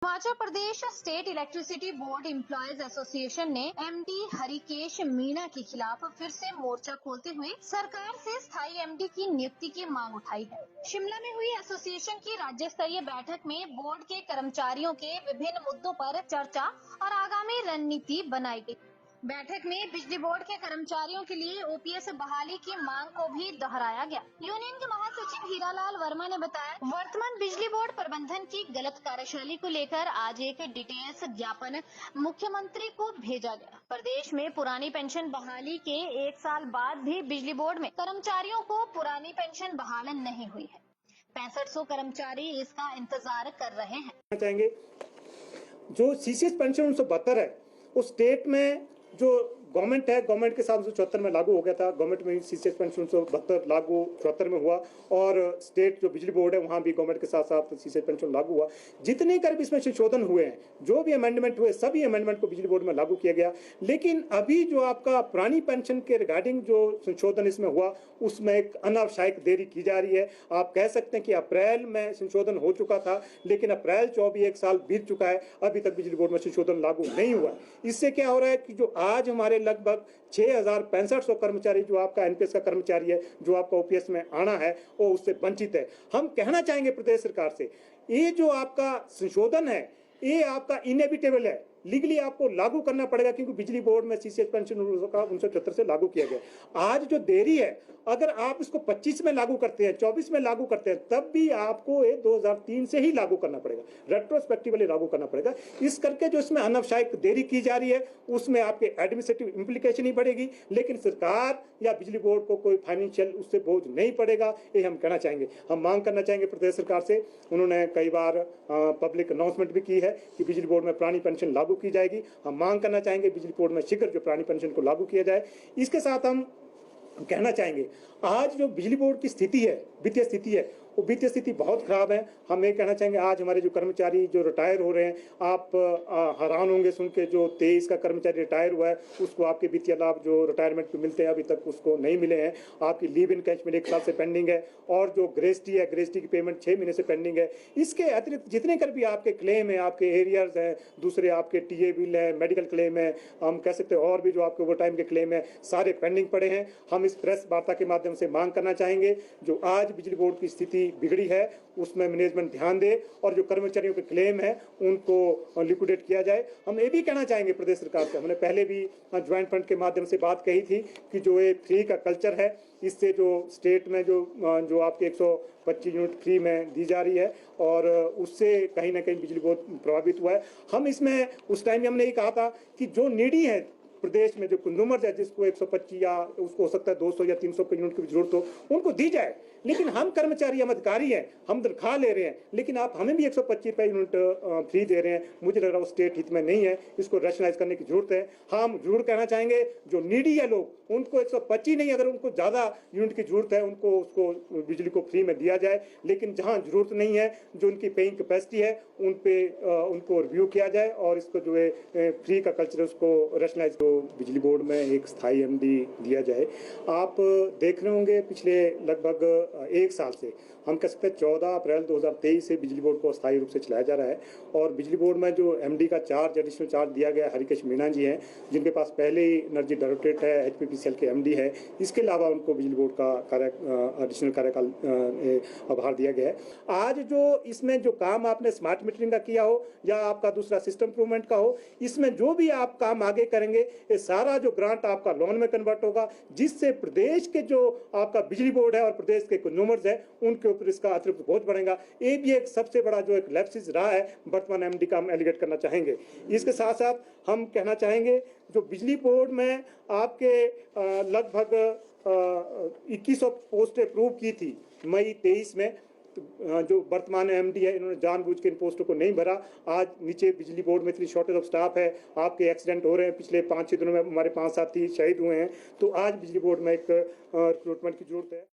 Himachal Pradesh state electricity board employees association ने MD Harikesh Meena के खिलाफ फिर से मोर्चा खोलते हुए सरकार से स्थायी एमडी की नियुक्ति की मांग उठाई है। शिमला में हुई एसोसिएशन की राज्य स्तरीय बैठक में बोर्ड के कर्मचारियों के विभिन्न मुद्दों पर चर्चा और आगामी रणनीति बनाई गई। बैठक में बिजली बोर्ड के कर्मचारियों के लिए ओपीएस बहाली की मांग को भी दोहराया गया। यूनियन के महासचिव हीरालाल वर्मा ने बताया, वर्तमान बिजली बोर्ड प्रबंधन की गलत कार्यशैली को लेकर आज एक डिटेल्स ज्ञापन मुख्यमंत्री को भेजा गया। प्रदेश में पुरानी पेंशन बहाली के 1 साल बाद भी बिजली बोर्ड में कर्मचारियों को पुरानी पेंशन बहाल नहीं हुई है। 6500 कर्मचारी इसका इंतजार कर रहे हैं। चाहेंगे जो सीसीएस पेंशन 1972 है उस स्टेट में जो गवर्नमेंट है, गवर्नमेंट के साथ 1974 में लागू हो गया था। गवर्नमेंट में सीसीएस पेंशन 1972 लागू 74 में हुआ और स्टेट जो बिजली बोर्ड है वहाँ भी गवर्नमेंट के साथ साथ सीसीएस पेंशन लागू हुआ। जितने कर भी इसमें संशोधन हुए हैं, जो भी अमेंडमेंट हुए, सभी अमेंडमेंट को बिजली बोर्ड में लागू किया गया। लेकिन अभी जो आपका पुरानी पेंशन के रिगार्डिंग जो संशोधन इसमें हुआ उसमें एक अनावश्यक देरी की जा रही है। आप कह सकते हैं कि अप्रैल में संशोधन हो चुका था, लेकिन अप्रैल 24 1 साल बीत चुका है, अभी तक बिजली बोर्ड में संशोधन लागू नहीं हुआ। इससे क्या हो रहा है कि जो आज हमारे लगभग 6500 कर्मचारी जो आपका एनपीएस का कर्मचारी है, जो आपका ओपीएस में आना है, वो उससे वंचित है। हम कहना चाहेंगे प्रदेश सरकार से, ये जो आपका संशोधन है ये आपका इनएविटेबल है, लीगली आपको लागू करना पड़ेगा, क्योंकि बिजली बोर्ड में सीसीएस पेंशन 1974 से लागू किया गया। आज जो देरी है, अगर आप इसको 25 में लागू करते हैं, 24 में लागू करते हैं, तब भी आपको ये 2003 से ही लागू करना पड़ेगा, रेट्रोस्पेक्टिवली लागू करना पड़ेगा। इस करके जो इसमें अनावश्यक देरी की जा रही है उसमें आपके एडमिनिस्ट्रेटिव इम्प्लीकेशन ही बढ़ेगी, लेकिन सरकार या बिजली बोर्ड को कोई फाइनेंशियल उससे बोझ नहीं पड़ेगा। ये हम कहना चाहेंगे। हम मांग करना चाहेंगे प्रदेश सरकार से। उन्होंने कई बार पब्लिक अनाउंसमेंट भी की है कि बिजली बोर्ड में पुरानी पेंशन लागू की जाएगी। हम मांग करना चाहेंगे बिजली बोर्ड में शीघ्र जो पुरानी पेंशन को लागू किया जाए। इसके साथ हम कहना चाहेंगे, आज जो बिजली बोर्ड की स्थिति है, वित्तीय स्थिति है, वो वित्तीय स्थिति बहुत खराब है। हम ये कहना चाहेंगे, आज हमारे जो कर्मचारी जो रिटायर हो रहे हैं, आप हैरान होंगे सुन के, जो 23 का कर्मचारी रिटायर हुआ है उसको आपके वित्तीय लाभ जो रिटायरमेंट पे मिलते हैं अभी तक उसको नहीं मिले हैं। आपकी लीव इन कैशमेंट 1 साल से पेंडिंग है, और जो ग्रेस्टी है, ग्रेस्टी की पेमेंट 6 महीने से पेंडिंग है। इसके अतिरिक्त जितने कर भी आपके क्लेम है, आपके एरियर्स हैं, दूसरे आपके टीए बिल है, मेडिकल क्लेम है, हम कह सकते हैं और भी जो आपके ओवर टाइम के क्लेम है, सारे पेंडिंग पड़े हैं। हम इस प्रेस वार्ता के माध्यम से मांग करना चाहेंगे, जो आज बिजली बोर्ड की स्थिति बिगड़ी है उसमें मैनेजमेंट ध्यान दे और जो कर्मचारियों के क्लेम है उनको लिक्विडेट किया जाए। हम ये भी कहना चाहेंगे प्रदेश सरकार से, हमने पहले भी ज्वाइंट फंड के माध्यम से बात कही थी कि जो ये फ्री का कल्चर है, इससे जो स्टेट में जो आपके 125 यूनिट फ्री में दी जा रही है और उससे कहीं ना कहीं बिजली बोर्ड प्रभावित हुआ है। हम इसमें उस टाइम में हमने ये कहा था कि जो नीडी है प्रदेश में, जो कंज्यूमर्स है, जिसको 125 या उसको हो सकता है 200 या 300 के यूनिट की जरूरत हो, उनको दी जाए। लेकिन हम कर्मचारी, हम अधिकारी हैं, हम तनख्वाह ले रहे हैं, लेकिन आप हमें भी 125 रुपये यूनिट फ्री दे रहे हैं। मुझे लग रहा है वो स्टेट हित में नहीं है, इसको रैशनलाइज करने की जरूरत है। हम जरूर कहना चाहेंगे, जो नीडी है लोग, उनको 125 नहीं, अगर उनको ज़्यादा यूनिट की जरूरत है उनको उसको बिजली को फ्री में दिया जाए। लेकिन जहाँ जरूरत नहीं है, जो उनकी पेइंग कैपेसिटी है, उनको रिव्यू किया जाए और इसको जो है फ्री का कल्चर है उसको रैशनलाइज बिजली बोर्ड में एक स्थायी एमडी दिया जाए। आप देख रहे होंगे पिछले लगभग 1 साल से, हम कह सकते हैं 14 अप्रैल 2023 से बिजली बोर्ड को अस्थायी रूप से चलाया जा रहा है और बिजली बोर्ड में जो एमडी का चार्ज, एडिशनल चार्ज दिया गया है, हरिकेश मीणा जी हैं, जिनके पास पहले ही एनर्जी डायरेक्टरेट है, एचपीपीसीएल के एमडी है। इसके अलावा उनको बिजली बोर्ड का एडिशनल कार्यकाल आभार दिया गया है। आज जो इसमें जो काम आपने स्मार्ट मीटरिंग का किया हो या आपका दूसरा सिस्टम इंप्रूवमेंट का हो, इसमें जो भी आप काम आगे करेंगे, सारा जो ग्रांट आपका लोन में कन्वर्ट होगा, जिससे प्रदेश के जो आपका बिजली बोर्ड है और प्रदेश के कंज्यूमर्स है उनके ऊपर इसका अतिरिक्त बोझ बढ़ेगा। ये भी एक सबसे बड़ा जो एक लैप्सिस रहा है वर्तमान एमडी का, हम एलिगेट करना चाहेंगे। इसके साथ साथ हम कहना चाहेंगे, जो बिजली बोर्ड में आपके लगभग 2100 पोस्टें अप्रूव की थी मई 23 में, जो वर्तमान एमडी है इन्होंने जानबूझ के इन पोस्टों को नहीं भरा। आज नीचे बिजली बोर्ड में इतनी शॉर्टेज ऑफ स्टाफ है, आपके एक्सीडेंट हो रहे हैं, पिछले 5-6 दिनों में हमारे 5 साथी शहीद हुए हैं, तो आज बिजली बोर्ड में एक रिक्रूटमेंट की जरूरत है।